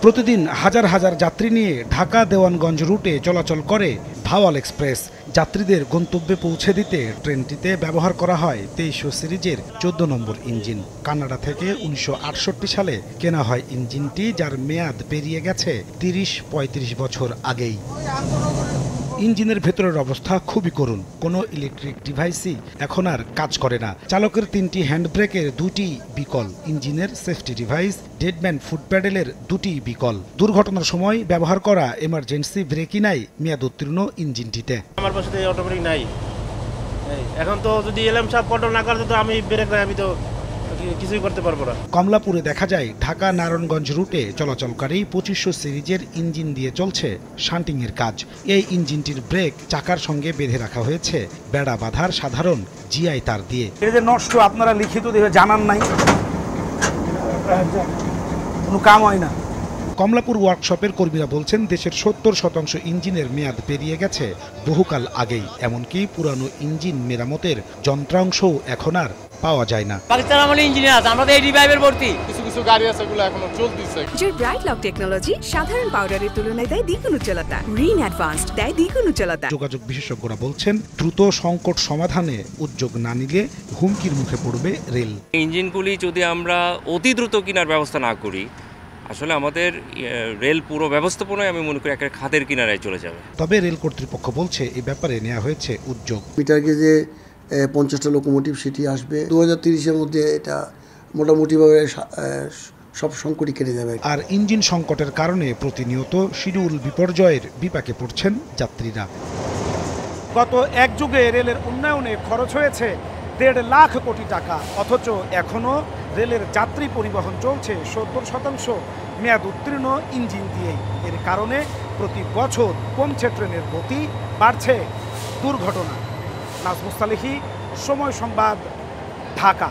প্রতিদিন হাজার হাজার যাত্রী নিয়ে ঢাকা দেওয়ানগঞ্জ রুটে চলাচল করে ভাওয়াল এক্সপ্রেস। যাত্রীদের গন্তব্যে পৌঁছে দিতে ট্রেনটিতে ব্যবহার করা হয় 2300 সিরিজের 14 নম্বর ইঞ্জিন। কানাডা থেকে 1968 সালে কেনা হয় ইঞ্জিনটি, যার মেয়াদ পেরিয়ে গেছে 30-35 বছর আগেই। ইঞ্জিনের ভেতরের অবস্থা খুবই করুণ। কোনো ইলেকট্রিক ডিভাইসই এখন আর কাজ করে না। চালকের 3টি হ্যান্ড ব্রেকের 2টি বিকল, ইঞ্জিনের সেফটি ডিভাইস, ডেডম্যান ফুট প্যাডেলের 2টি বিকল। দুর্ঘটনার সময় ব্যবহার করা এমার্জেন্সি ব্রেকই নাই মেয়াদ উত্তীর্ণ ইঞ্জিনটিতে। আমার পাশে অটোমেটিক নাই। এখন তো যদি এলএম সাহেব কন্ট্রোল না করে তো আমি ব্রেক নাই, আমি তো কিছুই করতে পারবো না। কমলাপুরে দেখা যায় ঢাকা নারায়ণগঞ্জ রুটে চলাচলকারী 2500 সিরিজের ইঞ্জিন দিয়ে চলছে শান্টিং এর কাজ। এই ইঞ্জিনটির ব্রেক চাকার সঙ্গে বেঁধে রাখা হয়েছে বেড়া বাঁধার সাধারণ জিআই তার দিয়ে। এটা যে নষ্ট আপনারা লিখিত দিয়ে জানান নাই, কোনো কাম হয় না। কমলাপুর ওয়ার্কশপের কর্মীরা বলছেন দেশের 70% ইঞ্জিনের মেয়াদ পেরিয়ে গেছে বহুকাল আগেই। এমনকি পুরানো ইঞ্জিন মেরামতের যন্ত্রাংশও এখন আর পাওয়া যায় না। পাকিস্তান আমলে ইঞ্জিনিয়ার আছে, আমরা তো এই রিভাইভের ভর্তি। কিছু গাড়ি আছে এগুলো এখনো চলতেছে। যে ব্রাইট লক টেকনোলজি সাধারণ পাউডারের তুলনায় দেয় দ্বিগুণ উজ্জ্বলতা, রিন অ্যাডভান্সড দেয় দ্বিগুণ উজ্জ্বলতা। যোগাযোগ বিশেষজ্ঞরা বলছেন দ্রুত সংকট সমাধানে উদ্যোগ না নিলে হুমকির মুখে পড়বে রেল। ইঞ্জিনগুলি যদি আমরা অতি দ্রুত কেনার ব্যবস্থা না করি, আসলে আমাদের রেল পুরো ব্যবস্থাপনায় আমি মনে করি একটা খাদের কিনারায় চলে যাবে। তবে রেল কর্তৃপক্ষ বলছে এই ব্যাপারে নেওয়া হয়েছে উদ্যোগ। মিটার গেজে 50টা লোকোমোটিভ সেটি আসবে 2030-এর মধ্যে। এটা মোটামুটিভাবে সব সংকটই কেটে যাবে। আর ইঞ্জিন সংকটের কারণে প্রতিনিয়ত শিডিউল বিপর্যয়ের বিপাকে পড়ছেন যাত্রীরা। গত এক যুগে রেলের উন্নয়নে খরচ হয়েছে 1.5 লাখ কোটি টাকা, অথচ এখনও রেলের যাত্রী পরিবহন চলছে 70% মেয়াদ উত্তীর্ণ ইঞ্জিন দিয়েই। এর কারণে প্রতি বছর কমছে ট্রেনের গতি, বাড়ছে দুর্ঘটনা। নাজমুস সালেহী, সময় সংবাদ, ঢাকা।